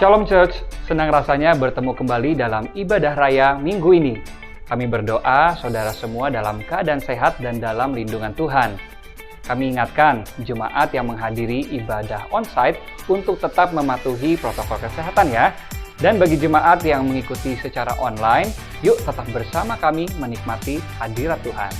Shalom Church, senang rasanya bertemu kembali dalam ibadah raya minggu ini. Kami berdoa saudara semua dalam keadaan sehat dan dalam lindungan Tuhan. Kami ingatkan jemaat yang menghadiri ibadah onsite untuk tetap mematuhi protokol kesehatan ya. Dan bagi jemaat yang mengikuti secara online, yuk tetap bersama kami menikmati hadirat Tuhan.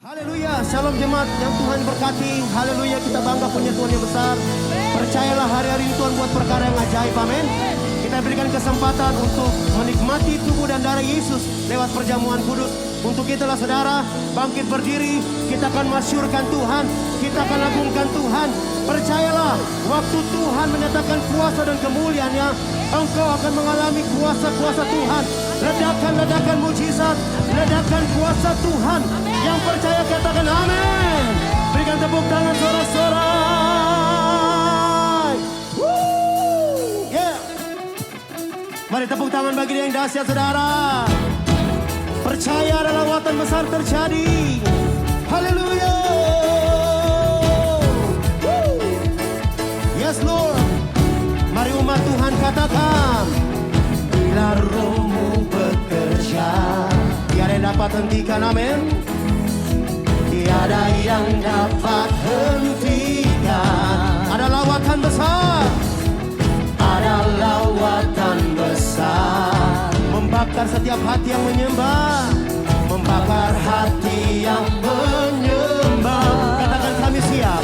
Haleluya, shalom jemaat yang Tuhan berkati. Haleluya, kita bangga punya Tuhan yang besar. Percayalah hari-hari ini Tuhan buat perkara yang ajaib, amin. Kita berikan kesempatan untuk menikmati tubuh dan darah Yesus lewat perjamuan kudus. Untuk itulah saudara, bangkit berdiri, kita akan masyurkan Tuhan, kita akan agungkan Tuhan. Percayalah, waktu Tuhan menyatakan kuasa dan kemuliaannya, engkau akan mengalami kuasa-kuasa Tuhan. Ledakan-ledakan mujizat, ledakan kuasa Tuhan. Yang percaya katakan amin. Berikan tepuk tangan sorak-sorai. Yeah. Mari tepuk tangan bagi dia yang dahsyat saudara. Percaya ada lawatan besar terjadi. Haleluya. Yes Lord. Mari umat Tuhan katakan, bila rohmu bekerja, tiada yang dapat hentikan, amin. Tiada yang dapat hentikan. Ada lawatan besar. Ada lawatan besar. Membakar setiap hati yang menyembah. Membakar hati yang menyembah. Katakan kami siap.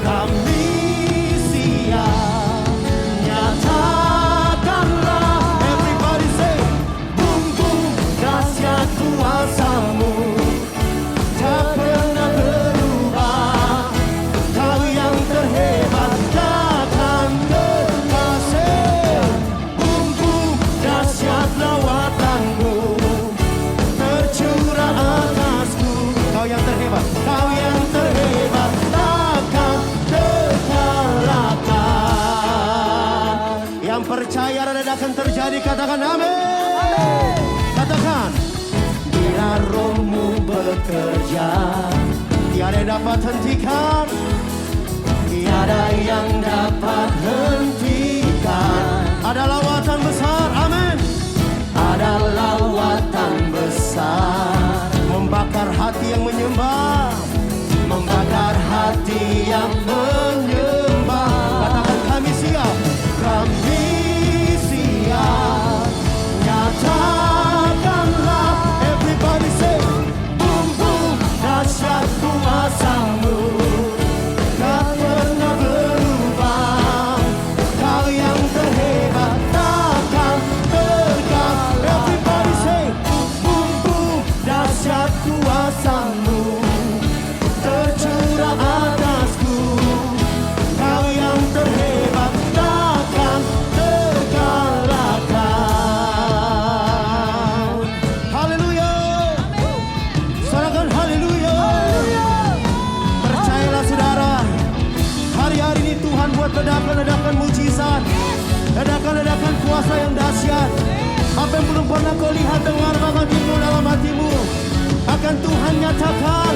Kami siap. Nyatakanlah. Everybody say, boom boom, dahsyat kuasa-Mu. Tak pernah berubah. Kau yang terhebat, takkan terkasih. Boom boom, dahsyat lawatan-Mu tercurah atasku. Kau yang terhebat, kau yang terhebat, takkan terkalahkan. Yang percaya ledakan terjadi, katakan amin. Katakan, bila rohmu bekerja, tiada yang dapat hentikan. Tiada yang dapat hentikan. Ada lawatan besar, amin. Ada lawatan besar. Membakar hati yang menyembah. Membakar hati yang menyembah. Katakan kami siap. Kami siap. Nyatakanlah. Everybody say, boom boom, dahsyat kuasa-Mu. Tak pernah berubah. Kau yang terhebat, takkan terkalahkan. Everybody say, boom boom, dahsyat kuasa-Mu tercurah atasku. Kau yang terhebat, takkan terkalahkan. Haleluya. Sorakan haleluya. Percayalah saudara, hari-hari ini Tuhan buat ledakan-ledakan mujizat, ledakan-ledakan kuasa yang dahsyat. Apa yang belum pernah kau lihat, dengar, bahkan timbul dalam hatimu, akan Tuhan nyatakan.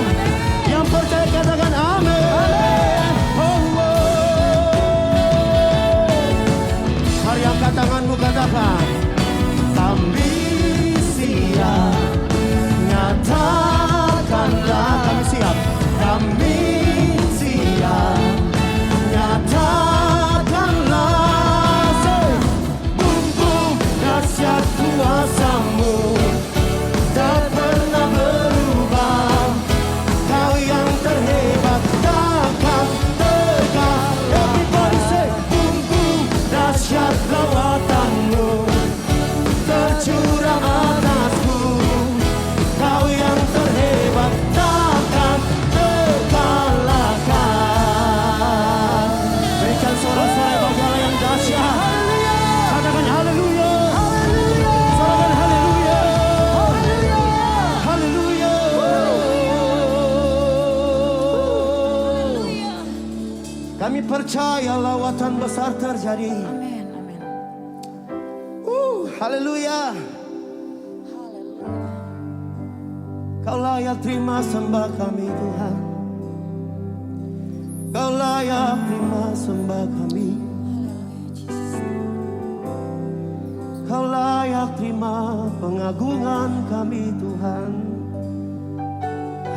Yang percaya katakan amin. Oh, Mari angkat tanganmu, katakan, kami siap. percaya lawatan besar terjadi. Amin, amin. Haleluya. Kau layak terima sembah kami Tuhan. Kau layak terima sembah kami. Kau layak terima pengagungan kami Tuhan.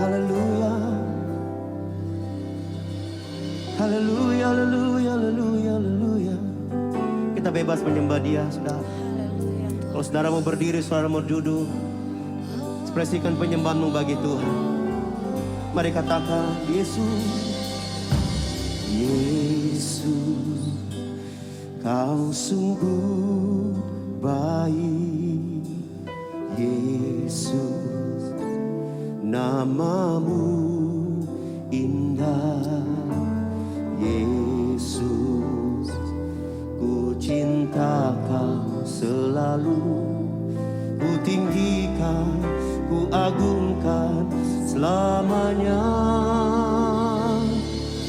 Haleluya. Haleluya, haleluya, haleluya, haleluya. Kita bebas menyembah Dia, saudara. Kalau saudara mau berdiri, saudara mau duduk, ekspresikan penyembahanmu bagi Tuhan. Mari katakan, Yesus, Yesus, Kau sungguh baik. Yesus, namamu indah. Yesus, ku cinta Kau selalu. Ku tinggikan, ku agungkan selamanya.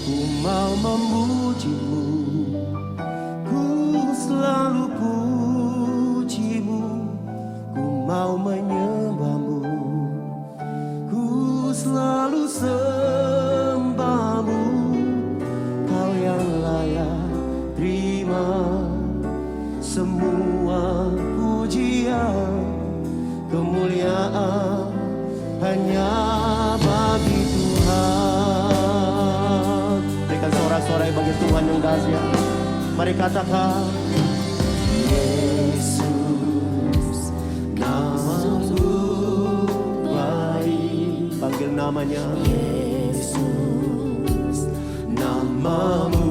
Ku mau memuji-Mu, ku selalu puji-Mu. Ku mau menyembah-Mu, ku selalu sembah-Mu. Kau yang layak terima semua pujian, kemuliaan hanya bagi Tuhan. Berikan sorak-sorai bagi Tuhan yang dahsyat. Mari katakan, Yesus, namamu baik. Panggil namanya, Yesus, namamu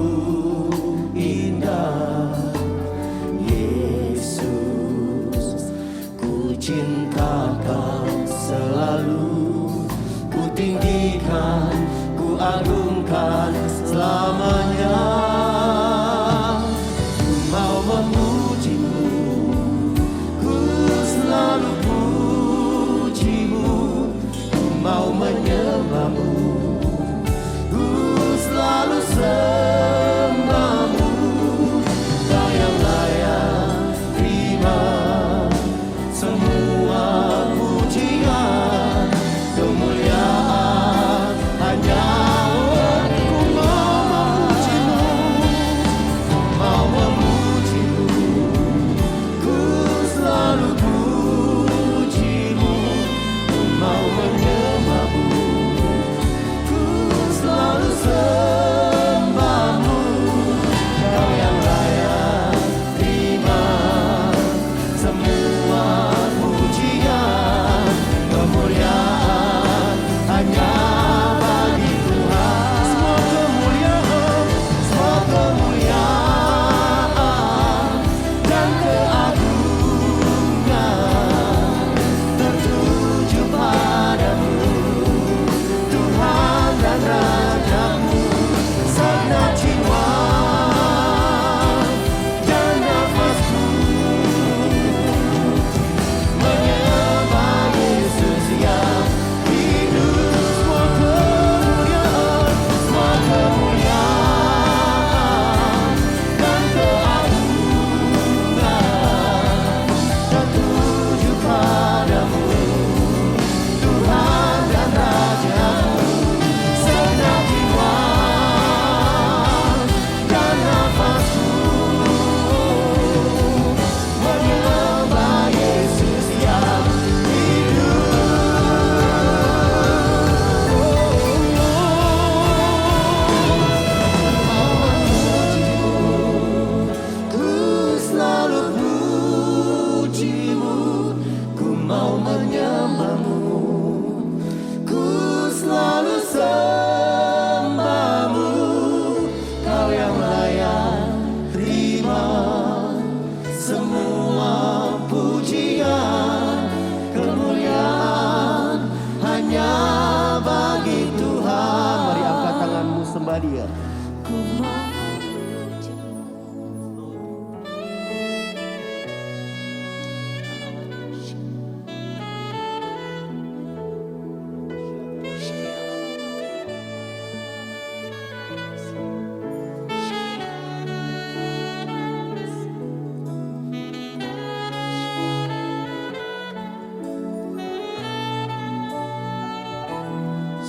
indah. Yesus, ku cinta Kau selalu. Ku tinggikan, ku agungkan selamanya. Ku mau memuji-Mu, ku selalu puji-Mu. Ku mau menyembah-Mu, ku selalu sembah.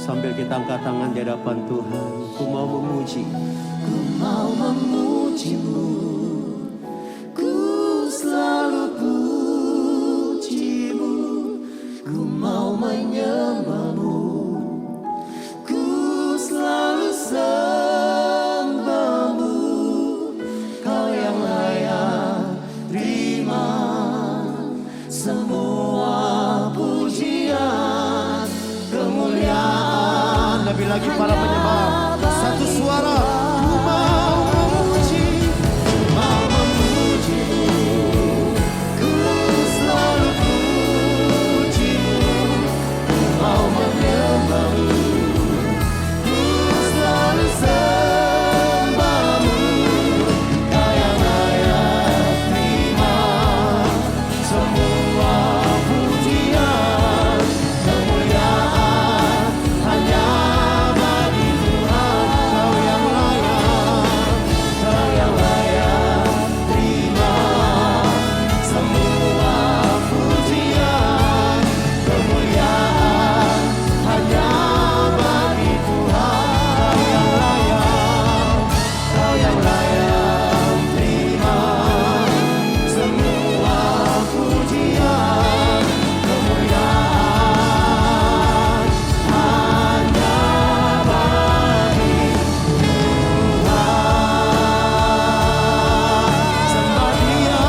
Sambil kita angkat tangan di hadapan Tuhan, ku mau memuji. Ku mau memuji-Mu, ku selalu puji-Mu, ku mau menyembah-Mu, ku selalu sembah-Mu. Kau yang layak terima semua pujian, kemuliaan. Lebih lagi para penyembah, satu suara. Ku mau memuji, ku mau memuji-Mu, ku selalu puji-Mu, ku mau menyembah-Mu, ku selalu sembah-Mu. Kau yang layak terima semua pujian, kemuliaan hanya bagi Tuhan. Kau yang layak, Kau yang layak terima semua pujian, kemuliaan hanya bagi Tuhan. Kau yang layak terima semua pujian, kemuliaan hanya bagi sembah Dia,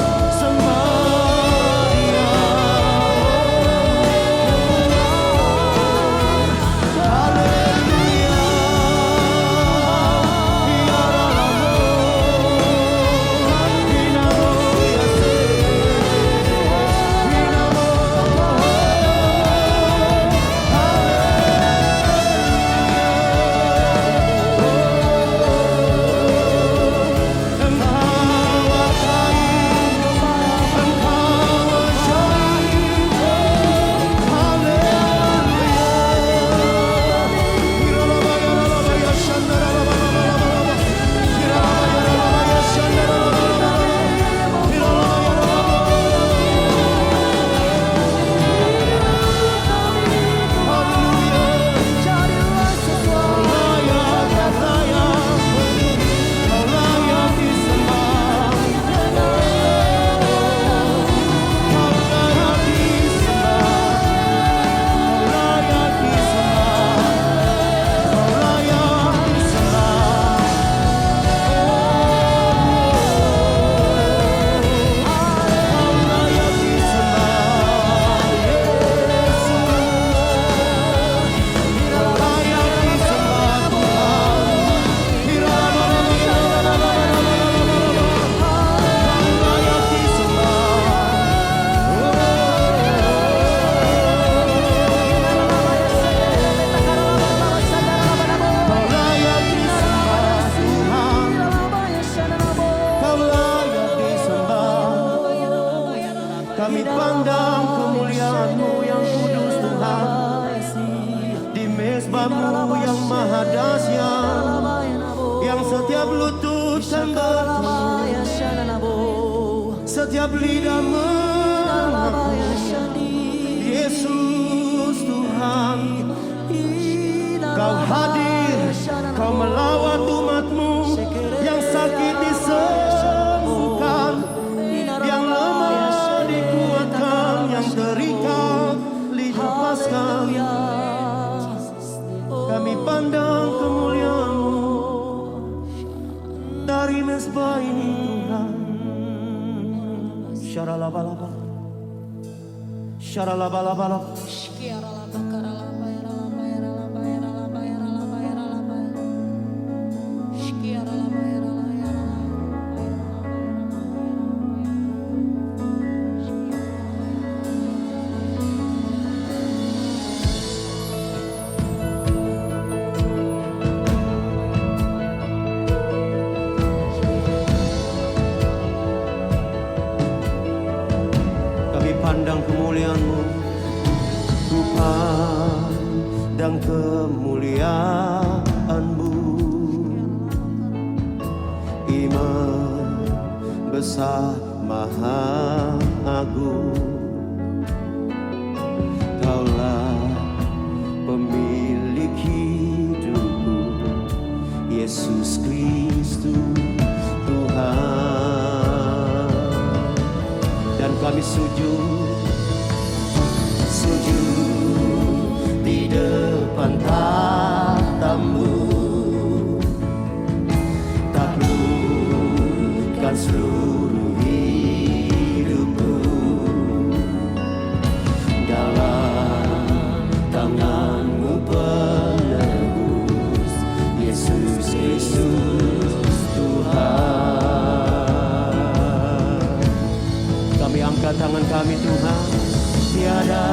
sembah Dia. Haleluya. Kami pandang kemuliaan-Mu yang kudus Tuhan, di mezbah-Mu yang maha dahsyat, yang setiap lutut kan bertemu, setiap lidah mengaku Yesus Tuhan. Kau hadir, Kau melawat umat-Mu yang sakit disembuhkan, yang lemah dikuatkan, yang terikat dilepaskan. Kami pandang kemuliaan-Mu dari mezbah ini Tuhan. Syaralabalaba, syaralabalaba. Pandang kemuliaan-Mu, ku pandang kemuliaan-Mu, Imam besar maha agung. Kaulah Yesus Kristus Tuhan. Dan kami sujud di depan tatamu, taklukkan seluruh hidupku dalam tanganmu penebus, Yesus Kristus Tuhan. Kami angkat tangan kami Tuhan, tiada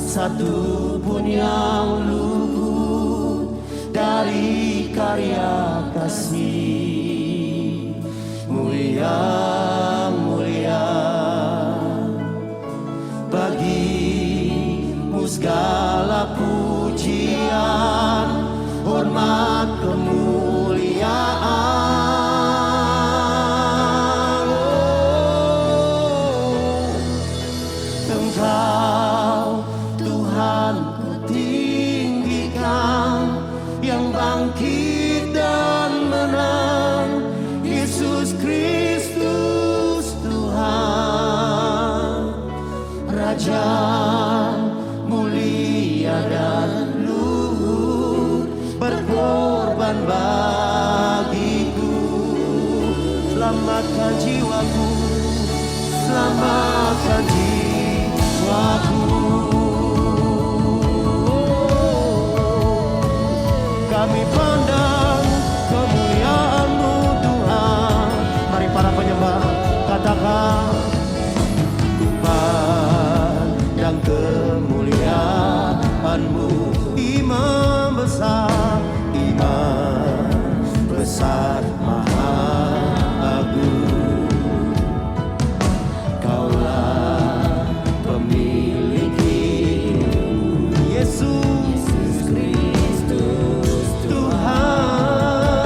satu pun yang luput dari karya kasih-Mu yang mulia. Bagi-Mu segala pujian, hormat, kemuliaan. Engkau Tuhan kutinggikan, yang bangkit dan menang, Yesus Kristus Tuhan. Raja mulia dan luhur, berkorban bagiku. Selamatkan jiwaku, selamatkan jiwaku. Kami pandang kemuliaan-Mu Tuhan. Mari para penyembah katakan, ku pandang kemuliaan-Mu. Imam besar, Imam besar maha agung. Kaulah pemilik hidup, Yesus Kristus Tuhan.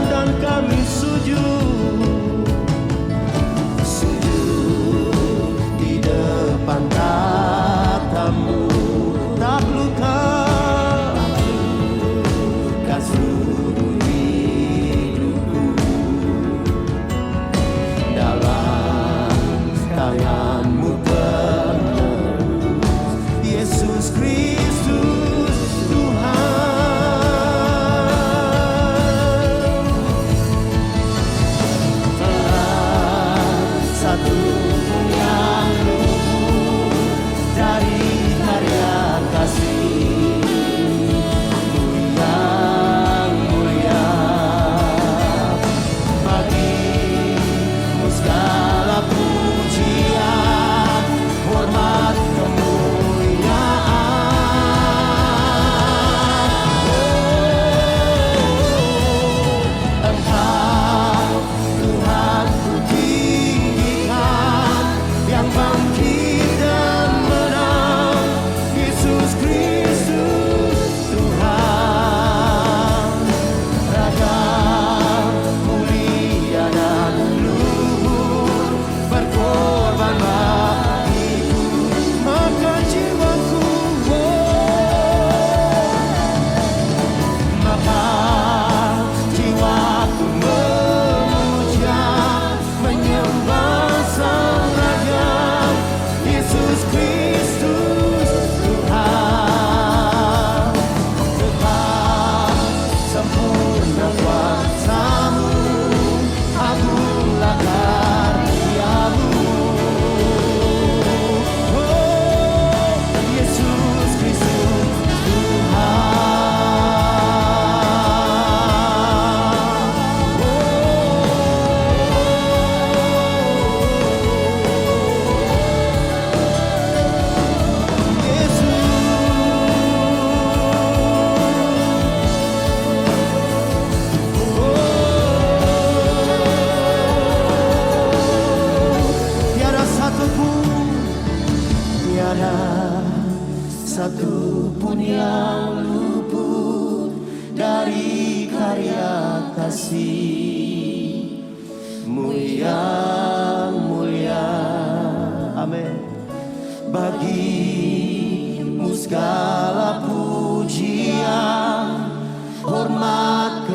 Dan kami sujud di depan tatamu, taklukkan seluruh hidupku dalam tangan-Mu penebus, Yesus Kristus Tuhan. Telah satu pun yang luput dari karya kasih-Mu yang mulia. Bagi-Mu segala pujian, hormat, kemuliaan. Engkau Tuhan kutinggikan, yang bangkit dan menang, Yesus Kristus Tuhan. Raja mulia dan luhur, berkorban bagiku. Maka jiwaku, maka jiwaku memuja, menyembah Sang Raja, Yesus Kristus Tuhan. Tetap sempurna kuasa-Mu, agunglah karya-Mu. Oh, Yesus Kristus Tuhan. Tiada satu pun yang luput dari karya kasih-Mu yang mulia. Amin. Bagi-Mu segala pujian, hormat,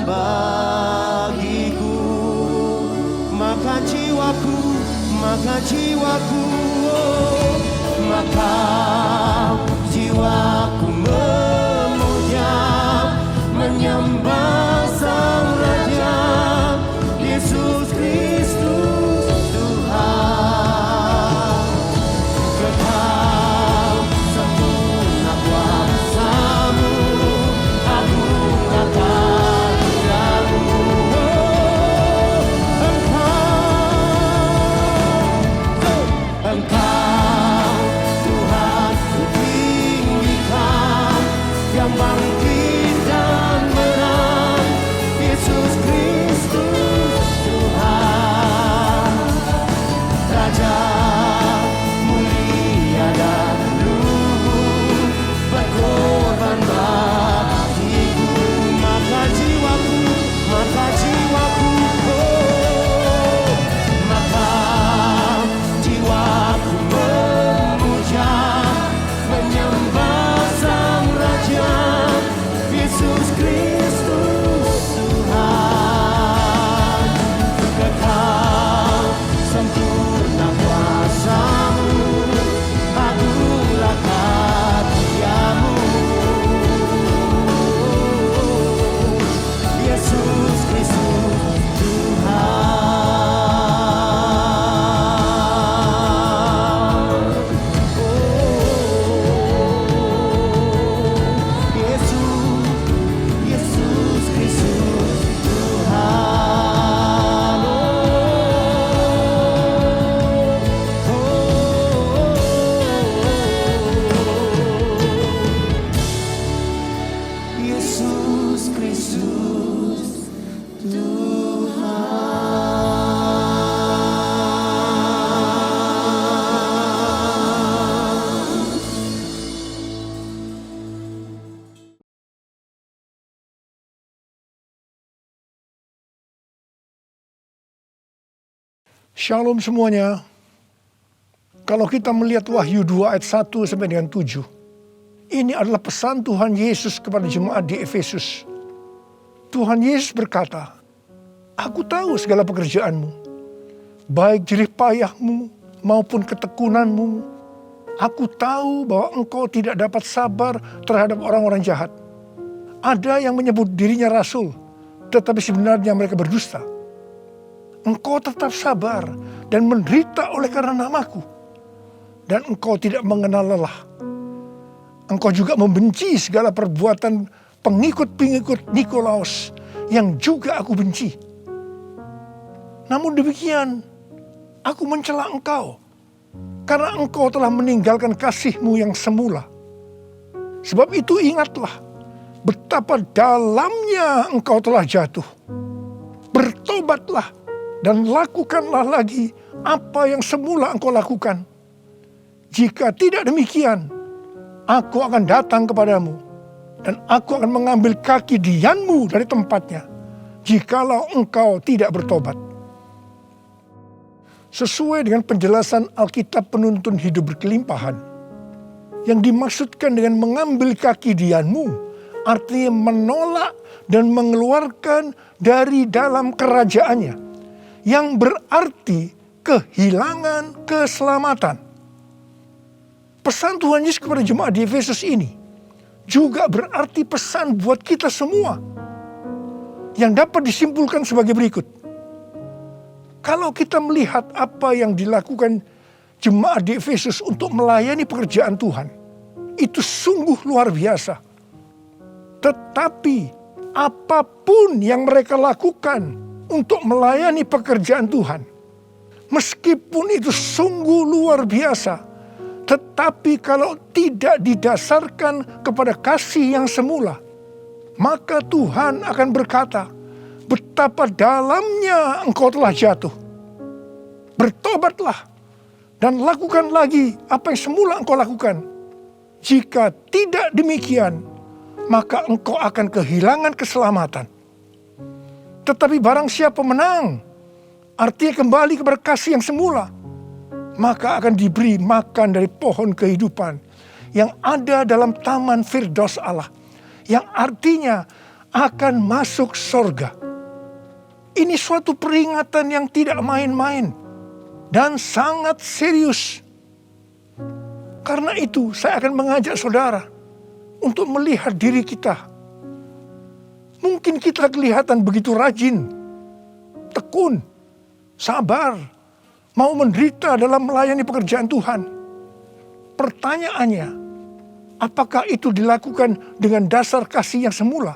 bagiku. Maka jiwaku, maka jiwaku memuja, menyembah Sang Raja, Yesus Kristus Tuhan. Kekal sempurna kuasa-Mu, agunglah karya-Mu. Engkau Tuhan ku tinggikan, yang bangkit dan menang, Yesus Kristus Tuhan. Raja mulia dan luhur, berkorban bagiku. Maka jiwaku, maka jiwaku memuja, menyembah Sang Raja, Yesus Kristus Tuhan. Kekal sempurna kuasa-Mu, agunglah karya-Mu, Yesus Kristus Tuhan. Yesus Kristus Tuhan. Shalom semuanya. Kalau kita melihat Wahyu 2 ayat 1 sampai dengan 7, ini adalah pesan Tuhan Yesus kepada jemaat di Efesus. Tuhan Yesus berkata, "Aku tahu segala pekerjaanmu, baik jerih payahmu maupun ketekunanmu. Aku tahu bahwa engkau tidak dapat sabar terhadap orang-orang jahat. Ada yang menyebut dirinya rasul, tetapi sebenarnya mereka berdusta. Engkau tetap sabar dan menderita oleh karena namaku, dan engkau tidak mengenal lelah. Engkau juga membenci segala perbuatan pengikut-pengikut Nikolaus yang juga aku benci. Namun demikian, aku mencela engkau, karena engkau telah meninggalkan kasih-Mu yang semula. Sebab itu ingatlah betapa dalamnya engkau telah jatuh. Bertobatlah dan lakukanlah lagi apa yang semula engkau lakukan. Jika tidak demikian, aku akan datang kepadamu, dan aku akan mengambil kaki dianmu dari tempatnya, jikalau engkau tidak bertobat." Sesuai dengan penjelasan Alkitab Penuntun Hidup Berkelimpahan, yang dimaksudkan dengan mengambil kaki dianmu, artinya menolak dan mengeluarkan dari dalam kerajaannya, yang berarti kehilangan keselamatan. Pesan Tuhan Yesus kepada jemaat di Efesus ini juga berarti pesan buat kita semua, yang dapat disimpulkan sebagai berikut. Kalau kita melihat apa yang dilakukan jemaat di Efesus untuk melayani pekerjaan Tuhan, itu sungguh luar biasa. Tetapi apapun yang mereka lakukan untuk melayani pekerjaan Tuhan, meskipun itu sungguh luar biasa, tetapi kalau tidak didasarkan kepada kasih yang semula, maka Tuhan akan berkata, "Betapa dalamnya engkau telah jatuh. Bertobatlah dan lakukan lagi apa yang semula engkau lakukan. Jika tidak demikian, maka engkau akan kehilangan keselamatan. Tetapi barang siapa menang, artinya kembali kepada kasih yang semula, maka akan diberi makan dari pohon kehidupan yang ada dalam taman Firdaus Allah, yang artinya akan masuk sorga. Ini suatu peringatan yang tidak main-main dan sangat serius. Karena itu saya akan mengajak saudara untuk melihat diri kita. Mungkin kita kelihatan begitu rajin, tekun, sabar, mau menderita dalam melayani pekerjaan Tuhan. Pertanyaannya, apakah itu dilakukan dengan dasar kasih yang semula?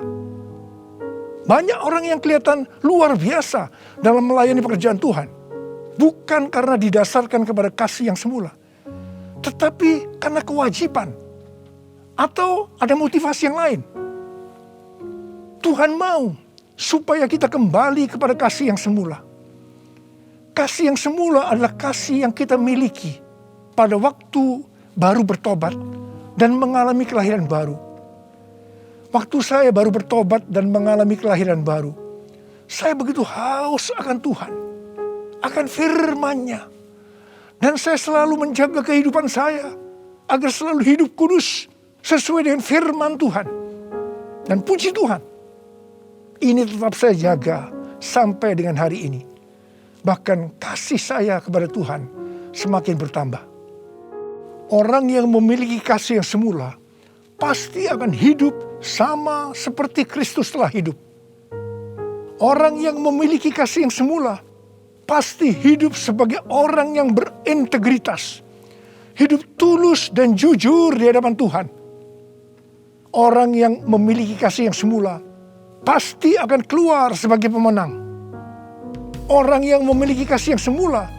Banyak orang yang kelihatan luar biasa dalam melayani pekerjaan Tuhan. Bukan karena didasarkan kepada kasih yang semula, tetapi karena kewajiban. Atau ada motivasi yang lain. Tuhan mau supaya kita kembali kepada kasih yang semula. Kasih yang semula adalah kasih yang kita miliki pada waktu baru bertobat dan mengalami kelahiran baru. Waktu saya baru bertobat dan mengalami kelahiran baru, saya begitu haus akan Tuhan, akan firman-Nya. Dan saya selalu menjaga kehidupan saya agar selalu hidup kudus sesuai dengan firman Tuhan. Dan puji Tuhan, ini tetap saya jaga sampai dengan hari ini. Bahkan kasih saya kepada Tuhan semakin bertambah. Orang yang memiliki kasih yang semula pasti akan hidup sama seperti Kristus telah hidup. Orang yang memiliki kasih yang semula pasti hidup sebagai orang yang berintegritas. Hidup tulus dan jujur di hadapan Tuhan. Orang yang memiliki kasih yang semula pasti akan keluar sebagai pemenang. Orang yang memiliki kasih yang semula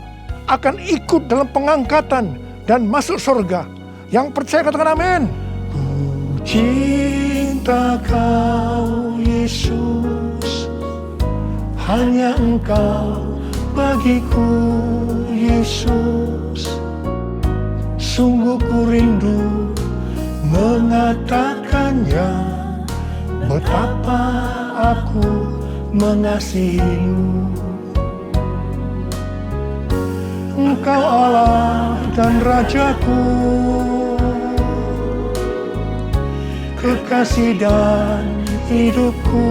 akan ikut dalam pengangkatan dan masuk surga. Yang percaya katakan amin. Cinta Kau Yesus, hanya Engkau bagiku Yesus. Sungguh ku rindu mengatakannya, betapa aku mengasihimu. Engkau Allah dan Rajaku, kekasih dan hidupku.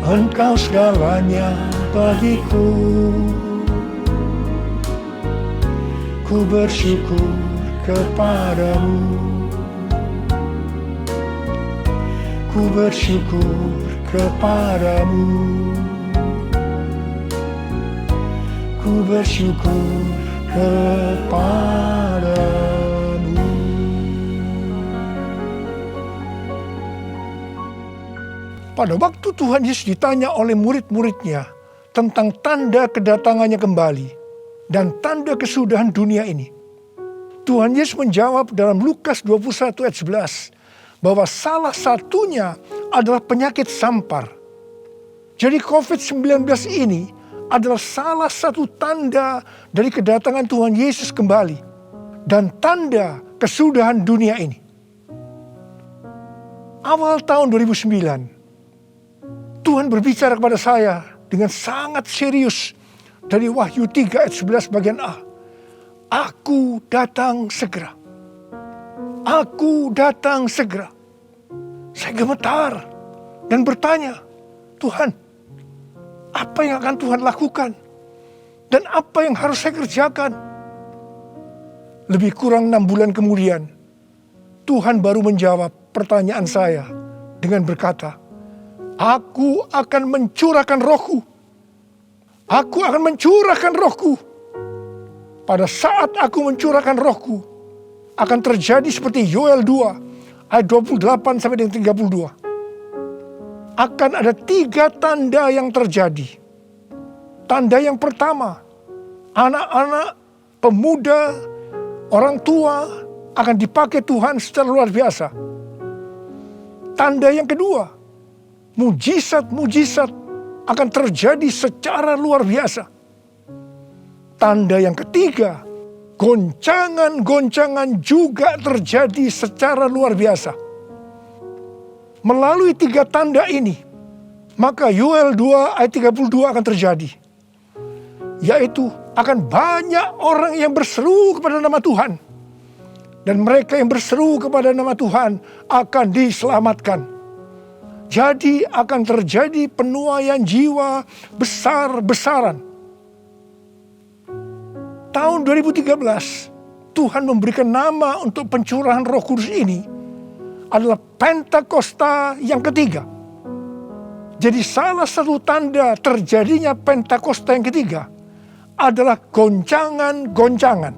Engkau segalanya bagiku. Ku bersyukur kepadamu. Ku bersyukur kepadamu. Ku bersyukur kepadamu. Pada waktu Tuhan Yesus ditanya oleh murid-muridnya tentang tanda kedatangannya kembali dan tanda kesudahan dunia ini, Tuhan Yesus menjawab dalam Lukas 21 ayat 11 bahwa salah satunya adalah penyakit sampar. Jadi COVID-19 ini adalah salah satu tanda dari kedatangan Tuhan Yesus kembali dan tanda kesudahan dunia ini. Awal tahun 2009, Tuhan berbicara kepada saya dengan sangat serius dari Wahyu 3 ayat 11 bagian A. Aku datang segera. Aku datang segera. Saya gemetar dan bertanya, Tuhan, apa yang akan Tuhan lakukan? Dan apa yang harus saya kerjakan? Lebih kurang 6 bulan kemudian, Tuhan baru menjawab pertanyaan saya dengan berkata, Aku akan mencurahkan rohku. Aku akan mencurahkan rohku. Pada saat aku mencurahkan rohku, akan terjadi seperti Yoel 2 ayat 28 sampai dengan 32. Akan ada 3 tanda yang terjadi. Tanda yang pertama, anak-anak, pemuda, orang tua akan dipakai Tuhan secara luar biasa. Tanda yang kedua, mujizat-mujizat akan terjadi secara luar biasa. Tanda yang ketiga, goncangan-goncangan juga terjadi secara luar biasa. Melalui 3 tanda ini, maka Yoel 2 ayat 32 akan terjadi. Yaitu akan banyak orang yang berseru kepada nama Tuhan. Dan mereka yang berseru kepada nama Tuhan akan diselamatkan. Jadi akan terjadi penuaian jiwa besar-besaran. Tahun 2013, Tuhan memberikan nama untuk pencurahan Roh Kudus ini adalah Pentakosta yang ketiga. Jadi salah satu tanda terjadinya Pentakosta yang ketiga adalah goncangan-goncangan.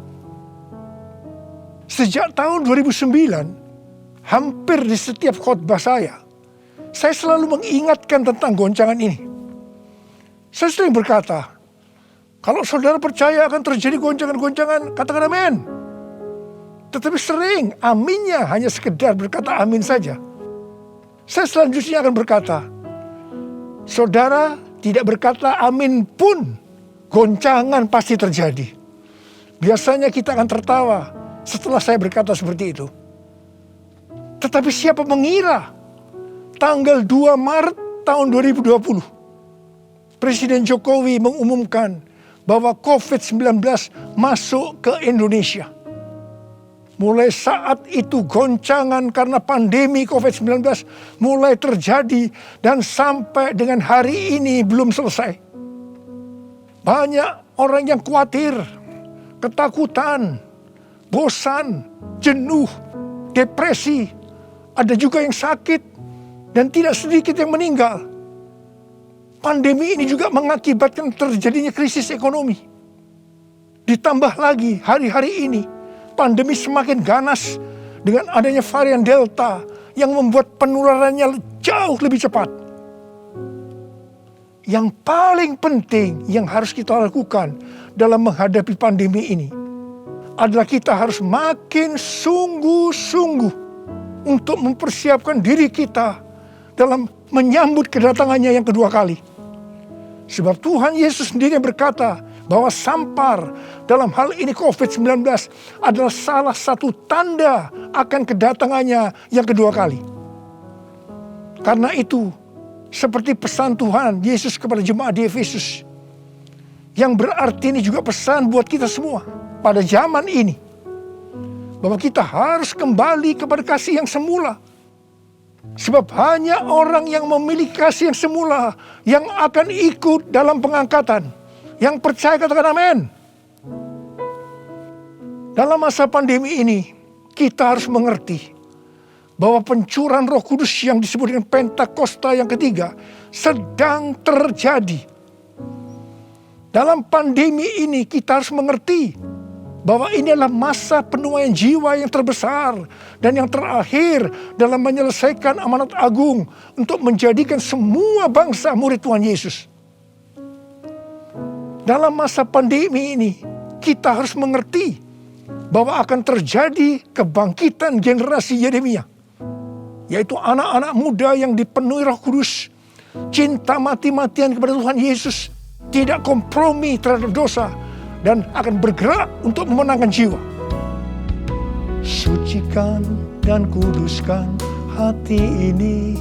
Sejak tahun 2009, hampir di setiap khotbah saya selalu mengingatkan tentang goncangan ini. Saya sering berkata, kalau saudara percaya akan terjadi goncangan-goncangan, katakan amin. Tetapi sering aminnya hanya sekedar berkata amin saja. Saya selanjutnya akan berkata, saudara tidak berkata amin pun, goncangan pasti terjadi. Biasanya kita akan tertawa setelah saya berkata seperti itu. Tetapi siapa mengira tanggal 2 Maret tahun 2020, Presiden Jokowi mengumumkan bahwa COVID-19 masuk ke Indonesia. Mulai saat itu goncangan karena pandemi COVID-19 mulai terjadi dan sampai dengan hari ini belum selesai. Banyak orang yang khawatir, ketakutan, bosan, jenuh, depresi. Ada juga yang sakit dan tidak sedikit yang meninggal. Pandemi ini juga mengakibatkan terjadinya krisis ekonomi. Ditambah lagi hari-hari ini pandemi semakin ganas dengan adanya varian Delta yang membuat penularannya jauh lebih cepat. Yang paling penting yang harus kita lakukan dalam menghadapi pandemi ini adalah kita harus makin sungguh-sungguh untuk mempersiapkan diri kita dalam menyambut kedatangannya yang kedua kali. Sebab Tuhan Yesus sendiri berkata bahwa sampar dalam hal ini COVID-19 adalah salah satu tanda akan kedatangannya yang kedua kali. Karena itu, seperti pesan Tuhan Yesus kepada jemaat di Efesus, yang berarti ini juga pesan buat kita semua pada zaman ini, bahwa kita harus kembali kepada kasih yang semula. Sebab hanya orang yang memiliki kasih yang semula yang akan ikut dalam pengangkatan. Yang percaya katakan amin. Dalam masa pandemi ini, kita harus mengerti bahwa pencurahan Roh Kudus yang disebut dengan Pentakosta yang ketiga sedang terjadi. Dalam pandemi ini kita harus mengerti bahwa ini adalah masa penuaian jiwa yang terbesar dan yang terakhir dalam menyelesaikan amanat agung untuk menjadikan semua bangsa murid Tuhan Yesus. Dalam masa pandemi ini, kita harus mengerti bahwa akan terjadi kebangkitan generasi Yeremia, yaitu anak-anak muda yang dipenuhi Roh Kudus, cinta mati-matian kepada Tuhan Yesus, tidak kompromi terhadap dosa, dan akan bergerak untuk memenangkan jiwa. Sucikan dan kuduskan hati ini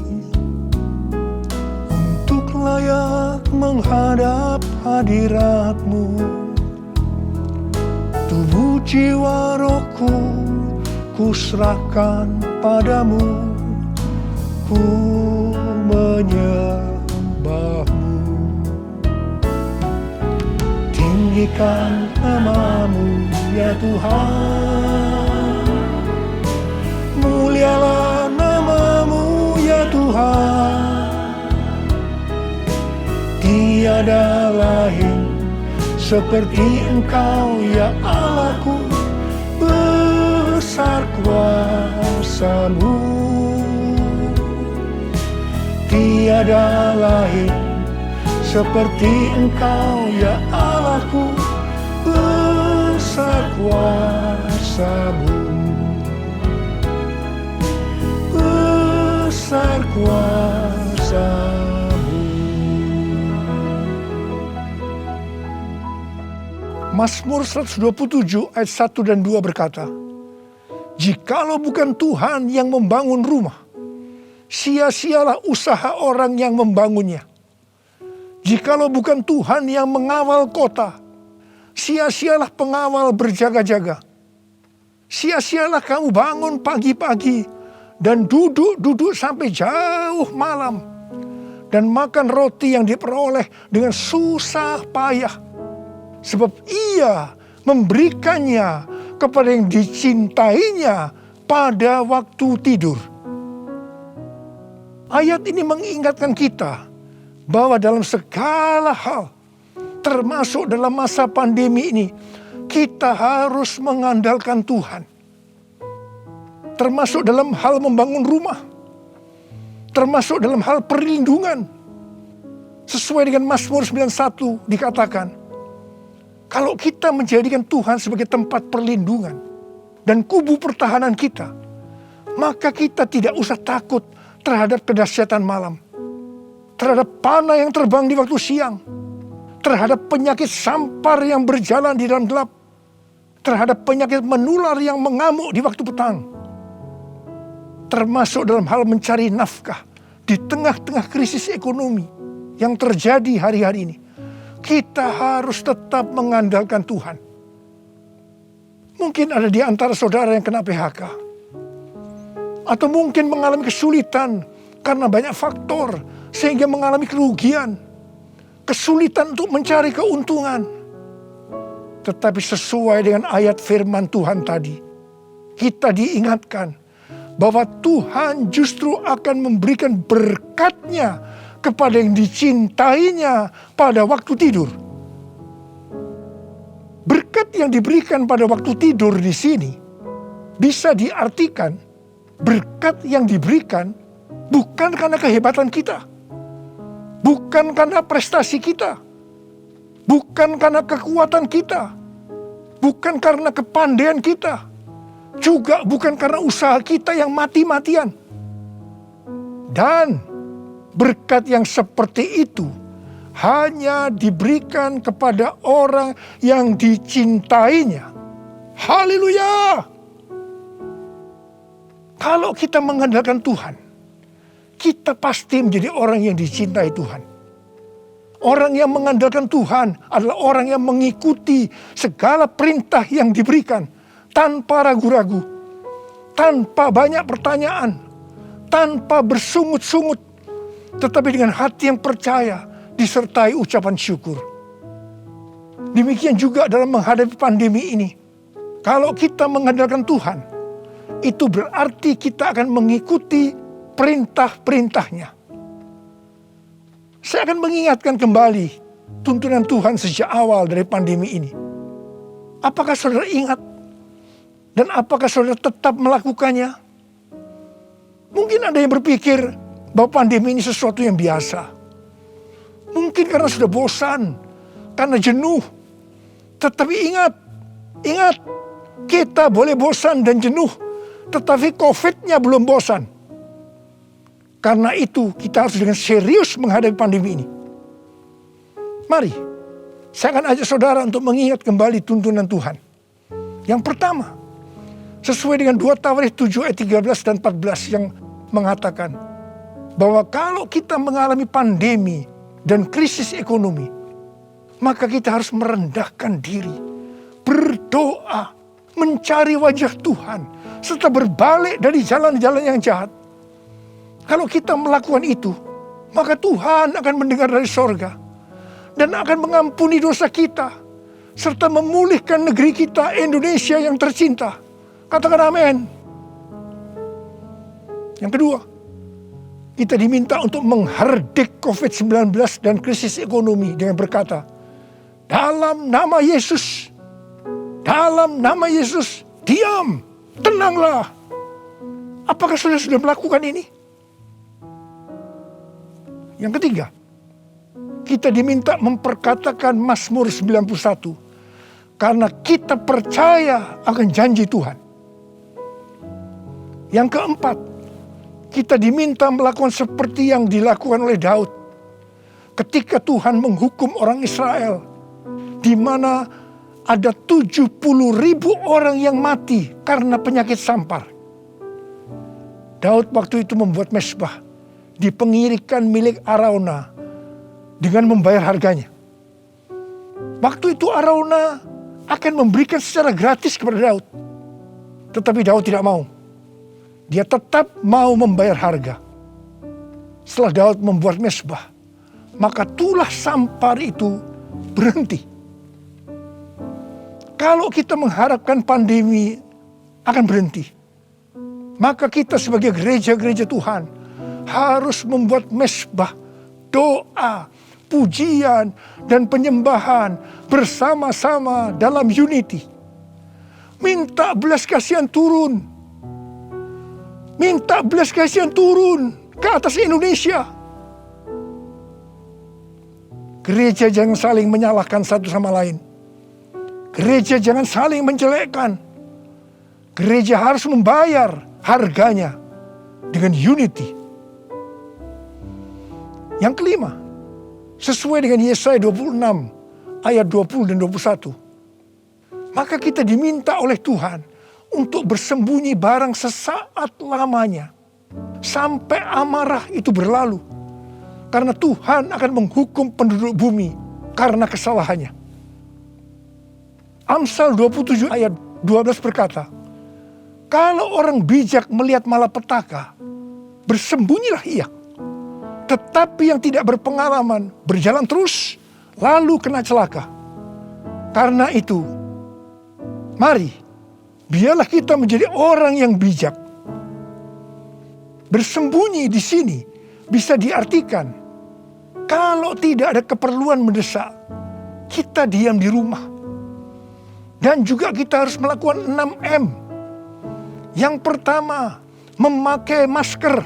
untuk layak menghadap hadirat-Mu. Tubuh jiwa rohku kuserahkan padamu, ku menyembah-Mu. Tinggikan nama-Mu ya Tuhan, mulialah nama-Mu ya Tuhan. Tiada lain seperti Engkau ya Allahku, besar kuasa-Mu. Tiada lain seperti Engkau ya Allahku, besar kuasa-Mu, besar kuasa-Mu. Mazmur 127 ayat 1 dan 2 berkata, jikalau bukan Tuhan yang membangun rumah, sia-sialah usaha orang yang membangunnya. Jikalau bukan Tuhan yang mengawal kota, sia-sialah pengawal berjaga-jaga. Sia-sialah kamu bangun pagi-pagi dan duduk-duduk sampai jauh malam dan makan roti yang diperoleh dengan susah payah. Sebab ia memberikannya kepada yang dicintainya pada waktu tidur. Ayat ini mengingatkan kita bahwa dalam segala hal, termasuk dalam masa pandemi ini, kita harus mengandalkan Tuhan. Termasuk dalam hal membangun rumah, termasuk dalam hal perlindungan. Sesuai dengan Mazmur 91 dikatakan, kalau kita menjadikan Tuhan sebagai tempat perlindungan dan kubu pertahanan kita, maka kita tidak usah takut terhadap kedahsyatan malam, terhadap panah yang terbang di waktu siang, terhadap penyakit sampar yang berjalan di dalam gelap, terhadap penyakit menular yang mengamuk di waktu petang, termasuk dalam hal mencari nafkah di tengah-tengah krisis ekonomi yang terjadi hari-hari ini. Kita harus tetap mengandalkan Tuhan. Mungkin ada di antara saudara yang kena PHK, atau mungkin mengalami kesulitan karena banyak faktor sehingga mengalami kerugian, kesulitan untuk mencari keuntungan. Tetapi sesuai dengan ayat firman Tuhan tadi, kita diingatkan bahwa Tuhan justru akan memberikan berkat-Nya kepada yang dicintainya pada waktu tidur. Berkat yang diberikan pada waktu tidur di sini bisa diartikan berkat yang diberikan bukan karena kehebatan kita, bukan karena prestasi kita, bukan karena kekuatan kita, bukan karena kepandaian kita, juga bukan karena usaha kita yang mati-matian. Dan berkat yang seperti itu hanya diberikan kepada orang yang dicintainya. Haleluya! Kalau kita mengandalkan Tuhan, kita pasti menjadi orang yang dicintai Tuhan. Orang yang mengandalkan Tuhan adalah orang yang mengikuti segala perintah yang diberikan tanpa ragu-ragu, tanpa banyak pertanyaan, tanpa bersungut-sungut, tetapi dengan hati yang percaya disertai ucapan syukur. Demikian juga dalam menghadapi pandemi ini. Kalau kita mengandalkan Tuhan, itu berarti kita akan mengikuti perintah-perintahnya. Saya akan mengingatkan kembali tuntunan Tuhan sejak awal dari pandemi ini. Apakah saudara ingat? Dan apakah saudara tetap melakukannya? Mungkin ada yang berpikir bahwa pandemi ini sesuatu yang biasa. Mungkin karena sudah bosan, karena jenuh. Tetapi ingat, kita boleh bosan dan jenuh, tetapi COVID-nya belum bosan. Karena itu kita harus dengan serius menghadapi pandemi ini. Mari, saya akan ajak saudara untuk mengingat kembali tuntunan Tuhan. Yang pertama, sesuai dengan 2 Tawarikh 7 ayat 13 dan 14 yang mengatakan bahwa kalau kita mengalami pandemi dan krisis ekonomi, maka kita harus merendahkan diri, berdoa, mencari wajah Tuhan, serta berbalik dari jalan-jalan yang jahat. Kalau kita melakukan itu, maka Tuhan akan mendengar dari sorga dan akan mengampuni dosa kita, serta memulihkan negeri kita Indonesia yang tercinta. Katakan amin. Yang kedua, kita diminta untuk menghardik COVID-19 dan krisis ekonomi dengan berkata, dalam nama Yesus, diam, tenanglah. Apakah saudara sudah melakukan ini? Yang ketiga, kita diminta memperkatakan Mazmur 91 karena kita percaya akan janji Tuhan. Yang keempat, kita diminta melakukan seperti yang dilakukan oleh Daud ketika Tuhan menghukum orang Israel, di mana ada 70.000 orang yang mati karena penyakit sampar. Daud waktu itu membuat mezbah di pengirikan milik Arauna dengan membayar harganya. Waktu itu Arauna akan memberikan secara gratis kepada Daud. Tetapi Daud tidak mau. Dia tetap mau membayar harga. Setelah Daud membuat mezbah, maka tulah sampar itu berhenti. Kalau kita mengharapkan pandemi akan berhenti, maka kita sebagai gereja-gereja Tuhan harus membuat mezbah, doa, pujian, dan penyembahan bersama-sama dalam unity. Minta belas kasihan turun. Minta belas kasihan turun ke atas Indonesia. Gereja jangan saling menyalahkan satu sama lain. Gereja jangan saling menjelekkan. Gereja harus membayar harganya dengan unity. Yang kelima, sesuai dengan Yesaya 26 ayat 20 dan 21. Maka kita diminta oleh Tuhan untuk bersembunyi barang sesaat lamanya. Sampai amarah itu berlalu. Karena Tuhan akan menghukum penduduk bumi karena kesalahannya. Amsal 27 ayat 12 berkata, kalau orang bijak melihat malapetaka, bersembunyilah ia. Tetapi yang tidak berpengalaman berjalan terus, lalu kena celaka. Karena itu, mari, biarlah kita menjadi orang yang bijak. Bersembunyi di sini bisa diartikan, kalau tidak ada keperluan mendesak, kita diam di rumah. Dan juga kita harus melakukan 6M. Yang pertama, memakai masker.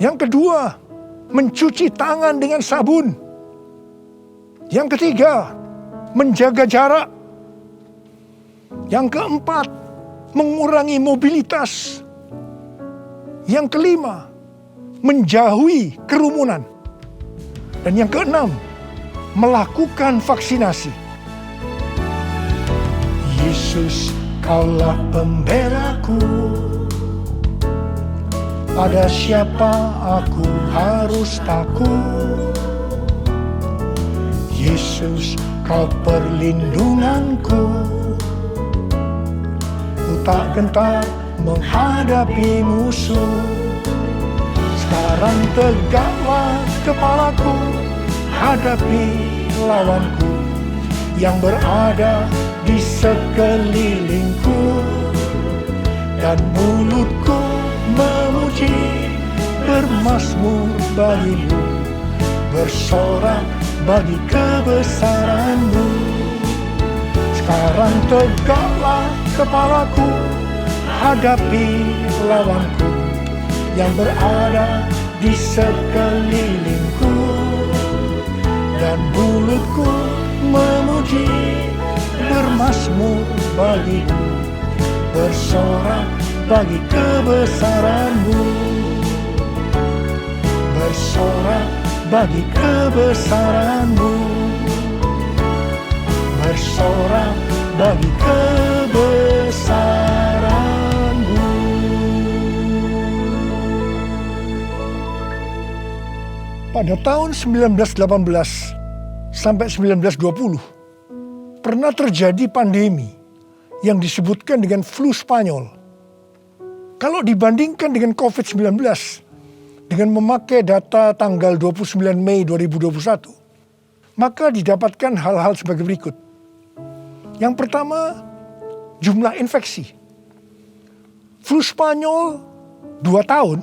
Yang kedua, mencuci tangan dengan sabun. Yang ketiga, menjaga jarak. Yang keempat, mengurangi mobilitas. Yang kelima, menjauhi kerumunan. Dan yang keenam, melakukan vaksinasi. Yesus, kaulah pembelaku. Pada siapa aku harus takut? Yesus, kau perlindunganku. Ku tak gentar menghadapi musuh. Sekarang tegaklah kepalaku, hadapi lawanku yang berada di sekelilingku. Dan mulutku memuji, bermazmur bagimu, bersorak bagi kebesaran-Mu. Sekarang tegaklah kepalaku, hadapi lawanku yang berada di sekelilingku. Dan mulutku memuji, bermazmur bagimu, bersorak bagi kebesaran-Mu. Bersorak bagi kebesaran-Mu. Bersorak bagi kebesaran-Mu. Pada tahun 1918 sampai 1920, pernah terjadi pandemi yang disebutkan dengan flu Spanyol. Kalau dibandingkan dengan COVID-19, dengan memakai data tanggal 29 Mei 2021, maka didapatkan hal-hal sebagai berikut. Yang pertama, jumlah infeksi. Flu Spanyol 2 tahun,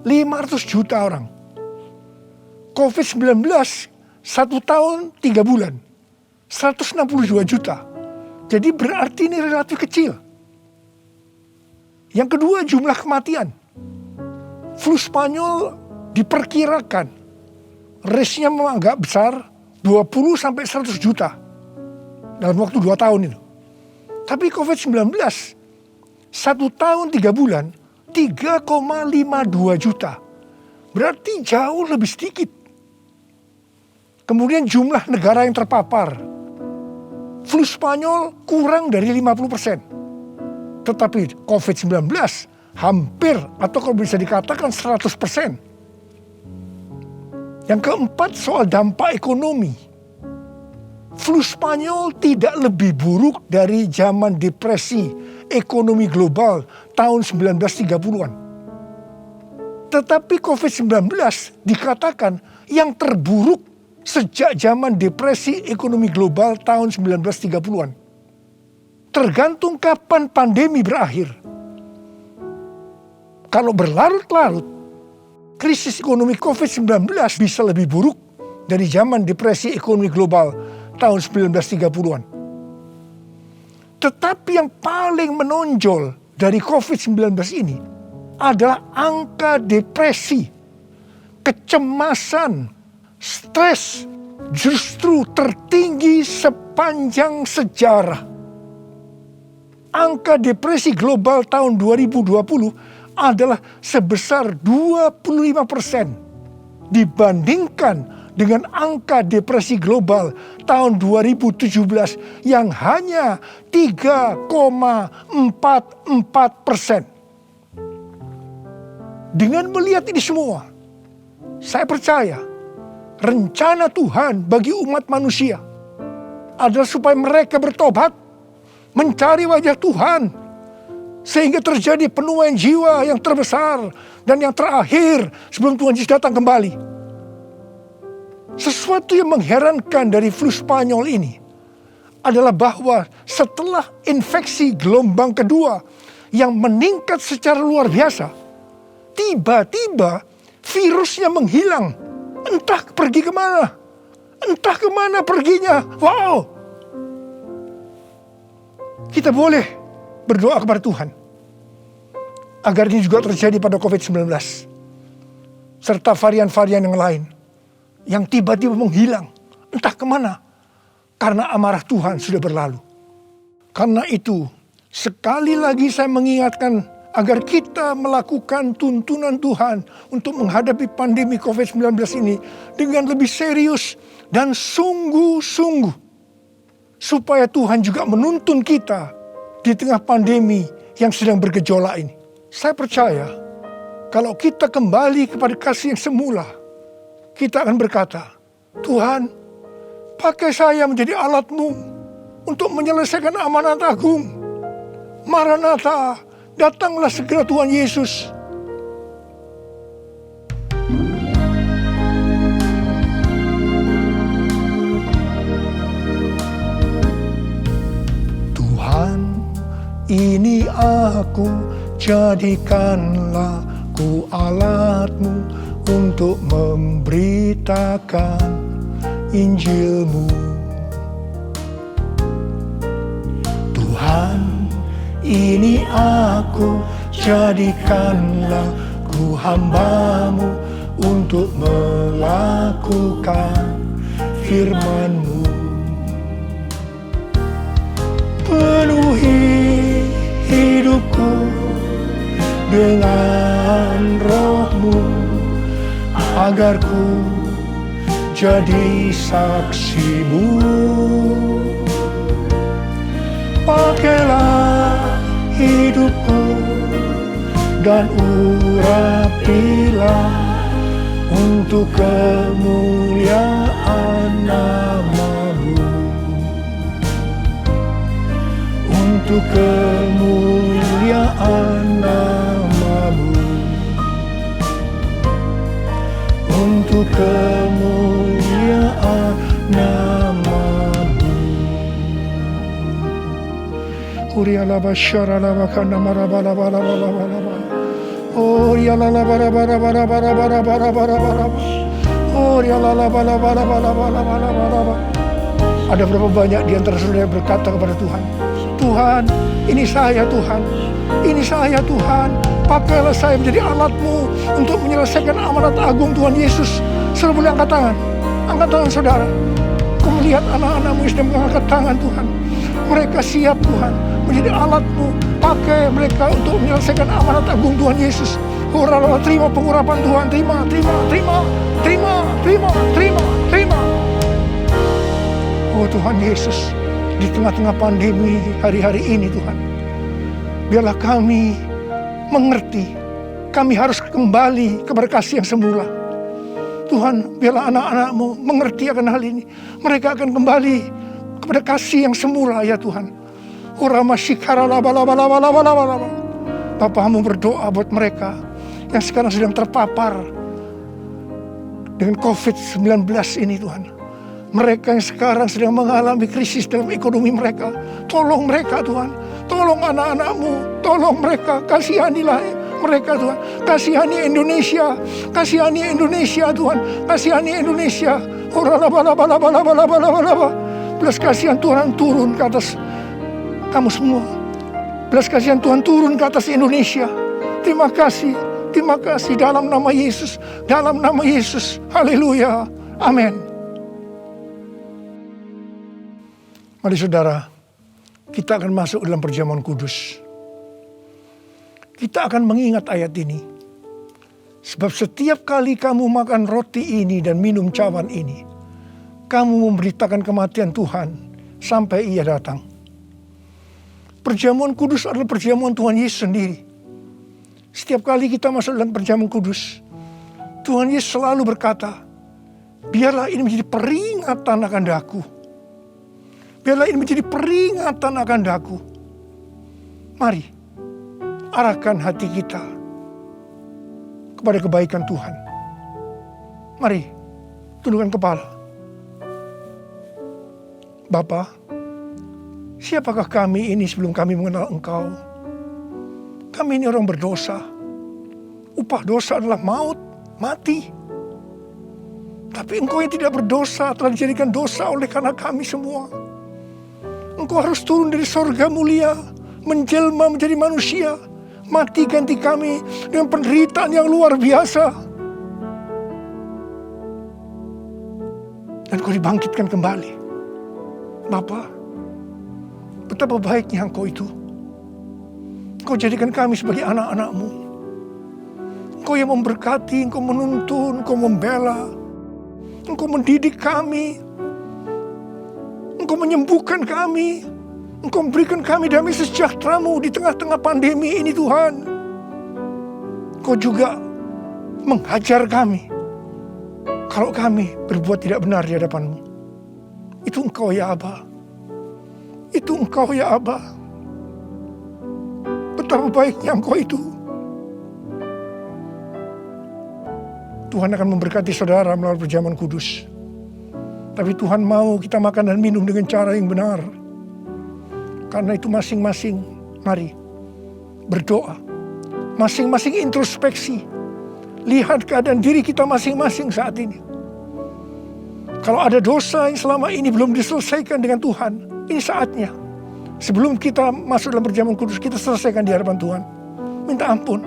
500 juta orang. COVID-19 1 tahun 3 bulan, 162 juta. Jadi berarti ini relatif kecil. Yang kedua, jumlah kematian. Flu Spanyol diperkirakan risknya memang agak besar, 20 sampai 100 juta dalam waktu 2 tahun itu. Tapi COVID-19 1 tahun 3 bulan 3,52 juta. Berarti jauh lebih sedikit. Kemudian jumlah negara yang terpapar. Flu Spanyol kurang dari 50%. Tetapi COVID-19 hampir atau kalau bisa dikatakan 100%. Yang keempat, soal dampak ekonomi. Flu Spanyol tidak lebih buruk dari zaman depresi ekonomi global tahun 1930-an. Tetapi COVID-19 dikatakan yang terburuk sejak zaman depresi ekonomi global tahun 1930-an. Tergantung kapan pandemi berakhir. Kalau berlarut-larut, krisis ekonomi COVID-19 bisa lebih buruk dari zaman depresi ekonomi global tahun 1930-an. Tetapi yang paling menonjol dari COVID-19 ini adalah angka depresi, kecemasan, stres justru tertinggi sepanjang sejarah. Angka depresi global tahun 2020 adalah sebesar 25% dibandingkan dengan angka depresi global tahun 2017 yang hanya 3,44%. Dengan melihat ini semua, saya percaya rencana Tuhan bagi umat manusia adalah supaya mereka bertobat, mencari wajah Tuhan, sehingga terjadi penuaian jiwa yang terbesar dan yang terakhir sebelum Tuhan Yesus datang kembali. Sesuatu yang mengherankan dari flu Spanyol ini adalah bahwa setelah infeksi gelombang kedua yang meningkat secara luar biasa, tiba-tiba virusnya menghilang. Entah pergi kemana. Entah kemana perginya. Wow. Kita boleh berdoa kepada Tuhan agar ini juga terjadi pada COVID-19. Serta varian-varian yang lain. Yang tiba-tiba menghilang. Entah kemana. Karena amarah Tuhan sudah berlalu. Karena itu, sekali lagi saya mengingatkan agar kita melakukan tuntunan Tuhan untuk menghadapi pandemi COVID-19 ini dengan lebih serius dan sungguh-sungguh. Supaya Tuhan juga menuntun kita di tengah pandemi yang sedang bergejolak ini. Saya percaya kalau kita kembali kepada kasih yang semula, kita akan berkata, Tuhan, pakai saya menjadi alat-Mu untuk menyelesaikan amanat agung. Maranatha, datanglah segera Tuhan Yesus. Tuhan, ini aku, jadikanlah ku alat-Mu untuk memberitakan Injil-Mu. Tuhan, ini aku, jadikanlah ku hamba-Mu untuk melakukan firman-Mu. Penuhi hidupku dengan Roh-Mu, agar ku jadi saksi-Mu. Pakailah hidupku dan urapilah untuk kemuliaan nama-Mu. Untuk kemuliaan nama-Mu. Untuk kemuliaan nama-Mu. Urialaba syaralaba kana marabalabalabalabalaba. Orialalabarabarabarabarabarabarabarabarabaraba. Orialalabalabalabalabalabalaba. Ada berapa banyak di antara saudara yang berkata kepada Tuhan, Tuhan, ini saya Tuhan, ini saya Tuhan, pakailah saya menjadi alat-Mu untuk menyelesaikan amanat agung Tuhan Yesus. Saudara boleh angkat tangan saudara. Kau melihat anak-anak-Mu yang sedang mengangkat tangan Tuhan. Mereka siap Tuhan menjadi alat-Mu, pakai mereka untuk menyelesaikan amanat agung Tuhan Yesus. Hurrah, terima pengurapan Tuhan, terima. Oh Tuhan Yesus, di tengah-tengah pandemi hari-hari ini Tuhan, biarlah kami mengerti, kami harus kembali kepada kasih yang semula. Tuhan, biarlah anak-anak-Mu mengerti akan hal ini. Mereka akan kembali kepada kasih yang semula ya Tuhan. Bapa, hamba berdoa buat mereka yang sekarang sedang terpapar dengan COVID-19 ini Tuhan. Mereka yang sekarang sedang mengalami krisis dalam ekonomi mereka. Tolong mereka Tuhan. Tolong anak-anak-Mu. Tolong mereka. Kasihanilah mereka Tuhan. Kasihani Indonesia. Kasihani Indonesia Tuhan. Kasihani Indonesia. Belas kasihan Tuhan turun ke atas kamu semua. Belas kasihan Tuhan turun ke atas Indonesia. Terima kasih. Terima kasih dalam nama Yesus. Dalam nama Yesus. Haleluya. Amin. Mari saudara, kita akan masuk dalam perjamuan kudus. Kita akan mengingat ayat ini. Sebab setiap kali kamu makan roti ini dan minum cawan ini, kamu memberitakan kematian Tuhan sampai Ia datang. Perjamuan kudus adalah perjamuan Tuhan Yesus sendiri. Setiap kali kita masuk dalam perjamuan kudus, Tuhan Yesus selalu berkata, biarlah ini menjadi peringatan akan daku. Biarlah ini menjadi peringatan akan daku. Mari, arahkan hati kita kepada kebaikan Tuhan. Mari, tundukkan kepala. Bapa, siapakah kami ini sebelum kami mengenal Engkau? Kami ini orang berdosa. Upah dosa adalah maut, mati. Tapi Engkau yang tidak berdosa telah dijadikan dosa oleh karena kami semua. Engkau harus turun dari sorga mulia, menjelma menjadi manusia, mati ganti kami dengan penderitaan yang luar biasa. Dan Kau dibangkitkan kembali. Bapa, betapa baiknya Engkau itu. Engkau jadikan kami sebagai anak-anak-Mu. Engkau yang memberkati, Engkau menuntun, Engkau membela, Engkau mendidik kami, Engkau menyembuhkan kami, Engkau memberikan kami damai sejahtera-Mu di tengah-tengah pandemi ini Tuhan. Engkau juga menghajar kami kalau kami berbuat tidak benar di hadapan-Mu. Itu Engkau ya Aba. Itu Engkau ya Aba. Betapa baiknya Engkau itu. Tuhan akan memberkati saudara melalui perjamuan kudus. Tapi Tuhan mau kita makan dan minum dengan cara yang benar. Karena itu masing-masing, mari berdoa. Masing-masing introspeksi. Lihat keadaan diri kita masing-masing saat ini. Kalau ada dosa yang selama ini belum diselesaikan dengan Tuhan, ini saatnya. Sebelum kita masuk dalam perjamuan kudus, kita selesaikan di hadapan Tuhan. Minta ampun.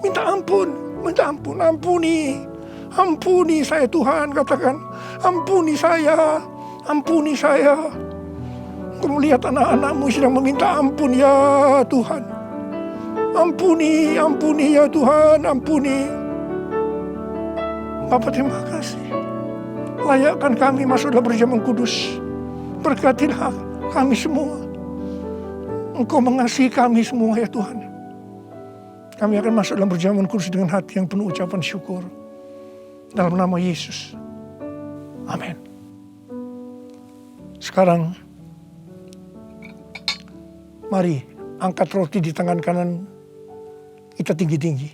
Minta ampun. Minta ampun. Ampuni. Ampuni saya Tuhan, katakan. Ampuni saya. Ampuni saya. Engkau melihat anak-anak-Mu sedang meminta ampun ya Tuhan. Ampuni. Ampuni ya Tuhan. Ampuni. Bapa, terima kasih. Layakkan kami masuk dalam perjamuan kudus. Berkatilah kami semua. Engkau mengasihi kami semua ya Tuhan. Kami akan masuk dalam perjamuan kudus dengan hati yang penuh ucapan syukur. Dalam nama Yesus. Amin. Sekarang, mari angkat roti di tangan kanan kita tinggi-tinggi.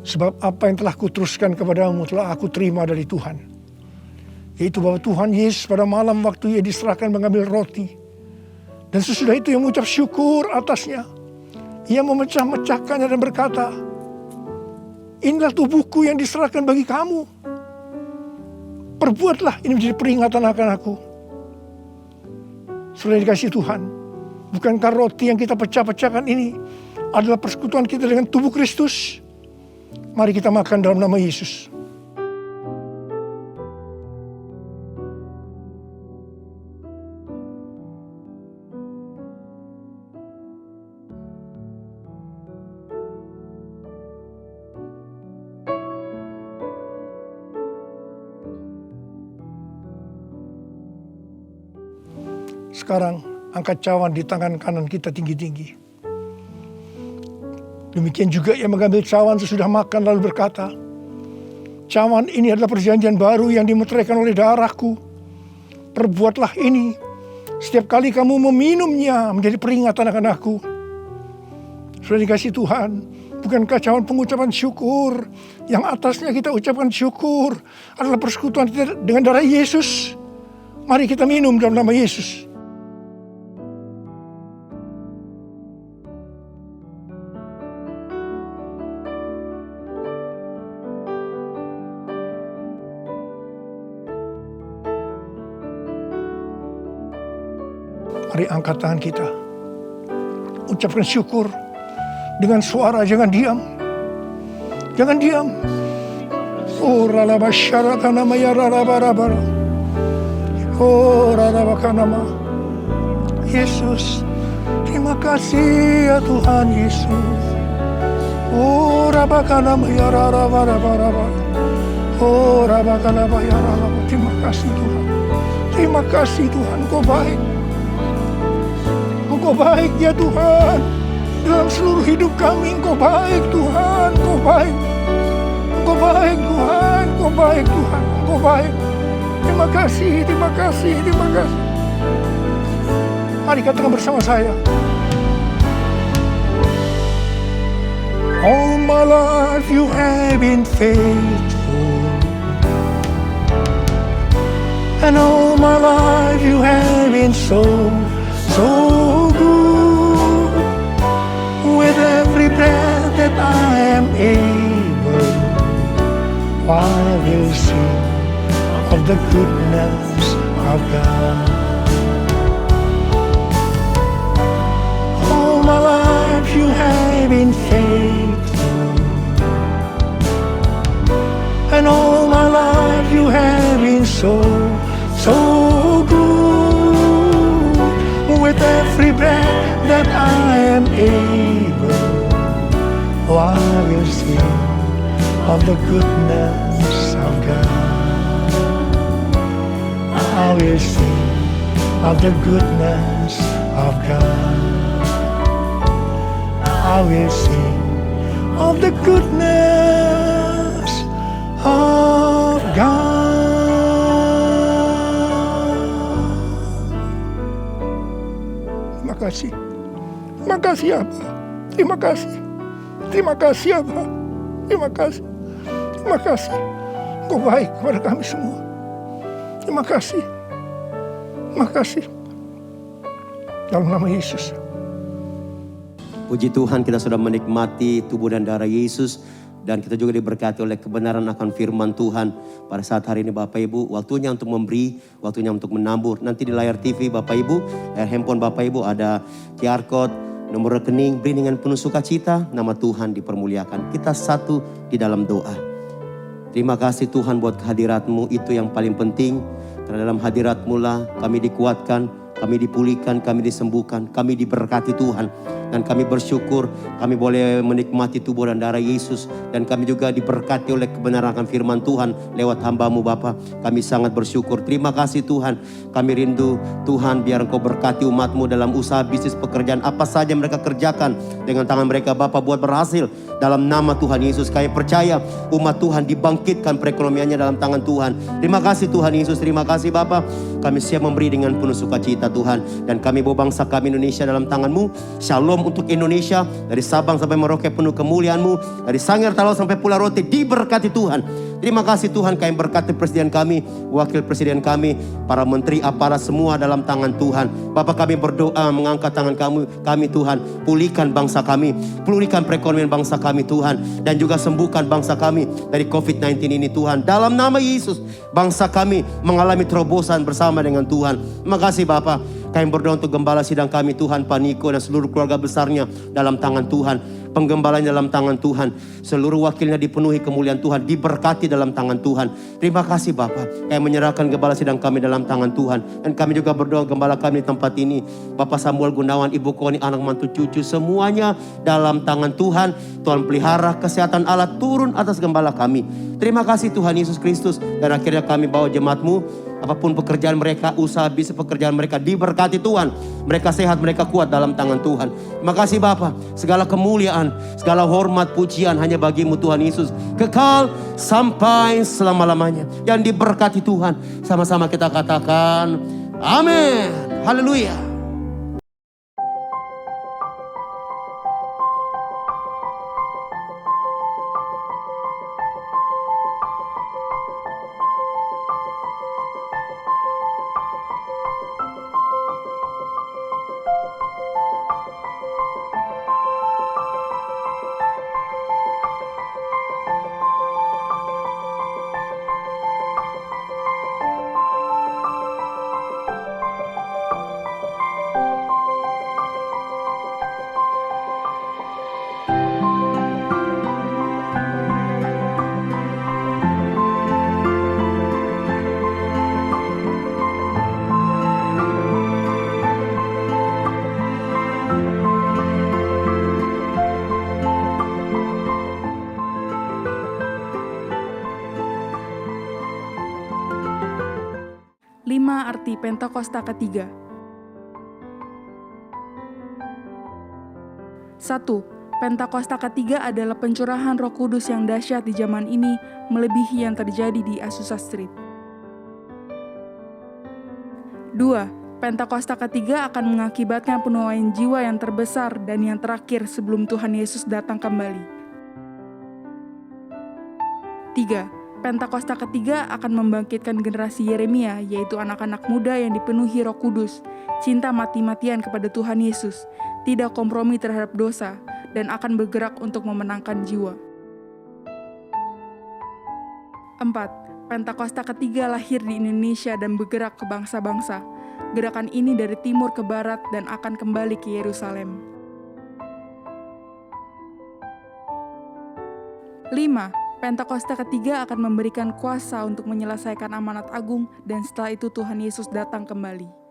Sebab apa yang telah kuteruskan kepadamu telah aku terima dari Tuhan. Yaitu bahwa Tuhan Yesus pada malam waktu Ia diserahkan mengambil roti. Dan sesudah itu Ia mengucap syukur atasnya. Ia memecah-mecahkannya dan berkata, inilah tubuhku yang diserahkan bagi kamu. Perbuatlah ini menjadi peringatan akan aku. Sudah dikasih Tuhan. Bukankah roti yang kita pecah-pecahkan ini adalah persekutuan kita dengan tubuh Kristus? Mari kita makan dalam nama Yesus. Sekarang angkat cawan di tangan kanan kita tinggi-tinggi. Demikian juga Ia mengambil cawan sesudah makan lalu berkata, cawan ini adalah perjanjian baru yang dimeteraikan oleh darahku. Perbuatlah ini Setiap kali kamu meminumnya menjadi peringatan akan aku. Sudah dikasih Tuhan, bukankah cawan pengucapan syukur yang atasnya kita ucapkan syukur adalah persekutuan kita dengan darah Yesus. Mari kita minum dalam nama Yesus. Mari angkat tangan kita. Ucapkan syukur dengan suara, jangan diam. Jangan diam. Oh ralaba syarakana maya rarabarabara. Oh rarabakanama. Yesus, terima kasih ya Tuhan Yesus. Oh rabakana maya rarabarabara. Oh rabakana maya rarabara. Terima kasih Tuhan. Terima kasih Tuhan, Kau baik. Engkau baik ya Tuhan. Dalam seluruh hidup kami Engkau baik Tuhan. Engkau baik. Engkau baik Tuhan. Engkau baik Tuhan. Engkau baik. Terima kasih, terima kasih, terima kasih. Mari katakan bersama saya. All my life you have been faithful, and all my life you have been so good. With every breath that I am able, I will sing of the goodness of God. All my life you have been faithful, and all my life you have been so good. With every breath that I am able, I will sing of the goodness of God. I will sing of the goodness of God. I will sing of the goodness of God. Terima kasih. Terima kasih Abah. Terima kasih. Terima kasih Abah. Terima kasih. Terima kasih. Engkau baik kepada kami semua. Terima kasih. Terima kasih. Dalam nama Yesus. Puji Tuhan, kita sudah menikmati tubuh dan darah Yesus. Dan kita juga diberkati oleh kebenaran akan firman Tuhan. Pada saat hari ini Bapak Ibu, waktunya untuk memberi, waktunya untuk menabur. Nanti di layar TV Bapak Ibu, layar handphone Bapak Ibu ada QR Code, nomor rekening, beri dengan penuh sukacita, nama Tuhan dipermuliakan. Kita satu di dalam doa. Terima kasih Tuhan buat kehadirat-Mu, itu yang paling penting. Karena dalam hadirat-Mu lah kami dikuatkan, kami dipulihkan, kami disembuhkan, kami diberkati Tuhan. Dan kami bersyukur kami boleh menikmati tubuh dan darah Yesus. Dan kami juga diberkati oleh kebenaran akan firman Tuhan lewat hamba-Mu Bapa. Kami sangat bersyukur. Terima kasih Tuhan. Kami rindu Tuhan biar Engkau berkati umat-Mu dalam usaha, bisnis, pekerjaan. Apa saja mereka kerjakan dengan tangan mereka Bapa buat berhasil. Dalam nama Tuhan Yesus kami percaya umat Tuhan dibangkitkan perekonomiannya dalam tangan Tuhan. Terima kasih Tuhan Yesus. Terima kasih Bapa. Kami siap memberi dengan penuh sukacita Tuhan. Dan kami bawa bangsa kami Indonesia dalam tangan-Mu. Shalom untuk Indonesia, dari Sabang sampai Merauke penuh kemuliaan-Mu, dari Sangir Talau sampai Pulau Rote diberkati Tuhan. Terima kasih Tuhan, kami berkati presiden kami, wakil presiden kami, para menteri, aparat semua dalam tangan Tuhan. Bapa kami berdoa mengangkat tangan kami Tuhan, pulihkan bangsa kami, pulihkan perekonomian bangsa kami Tuhan, dan juga sembuhkan bangsa kami dari COVID-19 ini Tuhan. Dalam nama Yesus, bangsa kami mengalami terobosan bersama dengan Tuhan. Terima kasih Bapa. Kami berdoa untuk gembala sidang kami Tuhan, Pak Niko dan seluruh keluarga besarnya dalam tangan Tuhan. Penggembalanya dalam tangan Tuhan. Seluruh wakilnya dipenuhi kemuliaan Tuhan, diberkati dalam tangan Tuhan. Terima kasih Bapak. Kami menyerahkan gembala sidang kami dalam tangan Tuhan. Dan kami juga berdoa gembala kami di tempat ini. Bapak Samuel Gunawan, Ibu Koni, anak mantu cucu, semuanya dalam tangan Tuhan. Tuhan pelihara kesehatan Allah turun atas gembala kami. Terima kasih Tuhan Yesus Kristus. Dan akhirnya kami bawa jemaat-Mu. Apapun pekerjaan mereka, usaha bisnis pekerjaan mereka diberkati Tuhan. Mereka sehat, mereka kuat dalam tangan Tuhan. Terima kasih Bapa. Segala kemuliaan, segala hormat, pujian hanya bagi-Mu Tuhan Yesus. Kekal sampai selama-lamanya. Yang diberkati Tuhan. Sama-sama kita katakan, amin. Haleluya. Arti Pentakosta ketiga. 1. Pentakosta ketiga adalah pencurahan Roh Kudus yang dahsyat di zaman ini, melebihi yang terjadi di Azusa Street. 2. Pentakosta ketiga akan mengakibatkan penuaian jiwa yang terbesar dan yang terakhir sebelum Tuhan Yesus datang kembali. 3. Pentakosta ketiga akan membangkitkan generasi Yeremia, yaitu anak-anak muda yang dipenuhi Roh Kudus, cinta mati-matian kepada Tuhan Yesus, tidak kompromi terhadap dosa, dan akan bergerak untuk memenangkan jiwa. 4. Pentakosta ketiga lahir di Indonesia dan bergerak ke bangsa-bangsa. Gerakan ini dari timur ke barat dan akan kembali ke Yerusalem. 5. Pentakosta ketiga akan memberikan kuasa untuk menyelesaikan amanat agung dan setelah itu Tuhan Yesus datang kembali.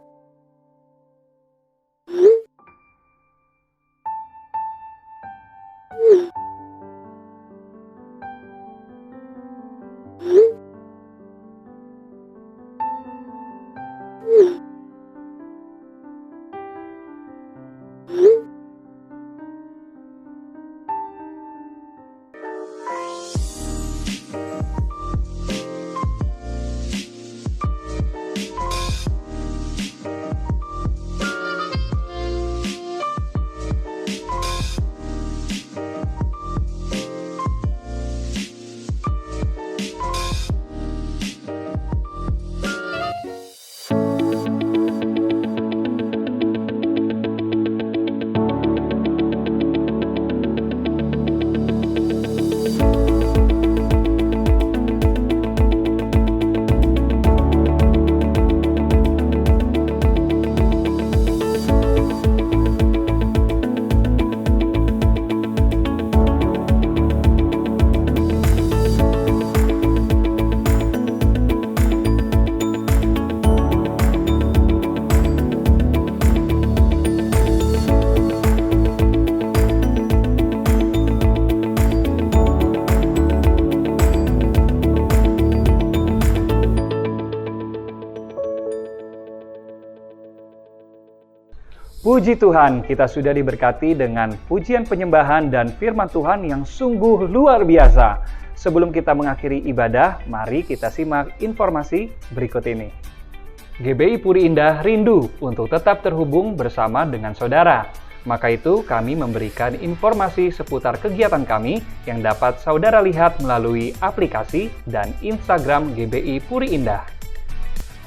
Puji Tuhan, kita sudah diberkati dengan pujian penyembahan dan firman Tuhan yang sungguh luar biasa. Sebelum kita mengakhiri ibadah, mari kita simak informasi berikut ini. GBI Puri Indah rindu untuk tetap terhubung bersama dengan saudara. Maka itu kami memberikan informasi seputar kegiatan kami yang dapat saudara lihat melalui aplikasi dan Instagram GBI Puri Indah.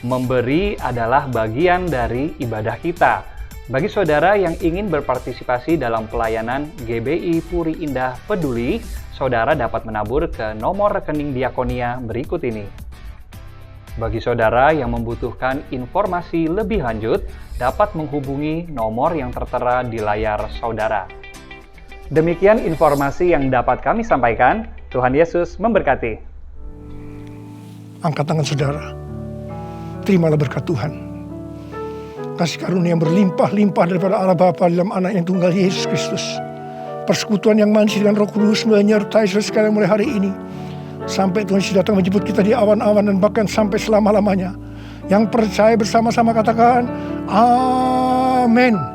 Memberi adalah bagian dari ibadah kita. Bagi saudara yang ingin berpartisipasi dalam pelayanan GBI Puri Indah Peduli, saudara dapat menabur ke nomor rekening diakonia berikut ini. Bagi saudara yang membutuhkan informasi lebih lanjut, dapat menghubungi nomor yang tertera di layar saudara. Demikian informasi yang dapat kami sampaikan. Tuhan Yesus memberkati. Angkat tangan saudara. Terimalah berkat Tuhan. Kasih karunia yang berlimpah-limpah daripada Allah Bapa dalam anak yang tunggal Yesus Kristus. Persekutuan yang manis dengan Roh Kudus menyertai saudara sekalian mulai hari ini. Sampai Tuhan Yesus datang menjemput kita di awan-awan dan bahkan sampai selama-lamanya. Yang percaya bersama-sama katakan, Amin.